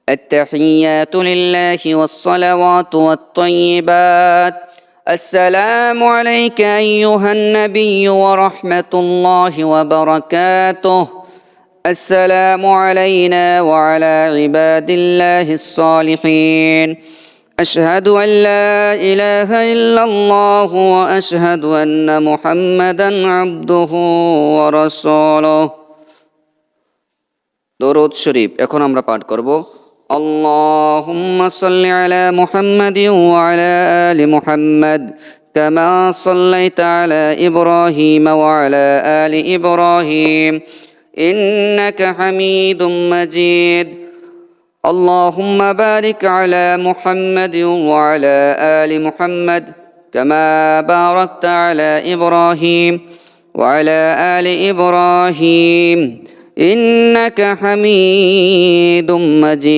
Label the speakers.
Speaker 1: التحيات لله والصلوات والطيبات. السلام عليك أيها النبي ورحمة الله وبركاته. السلام علينا وعلى عباد الله الصالحين. أشهد أن لا إله إلا الله وأشهد أن محمدا عبده ورسوله. দরুদ শরীফ এখন আমরা পাঠ করব। اللهم صل على محمد وعلى آل محمد كما صليت على إبراهيم وعلى آل إبراهيم إنك حميد مجيد. اللهم بارك على محمد وعلى آل محمد كما باركت على إبراهيم وعلى آل إبراهيم إنك حميد مجيد.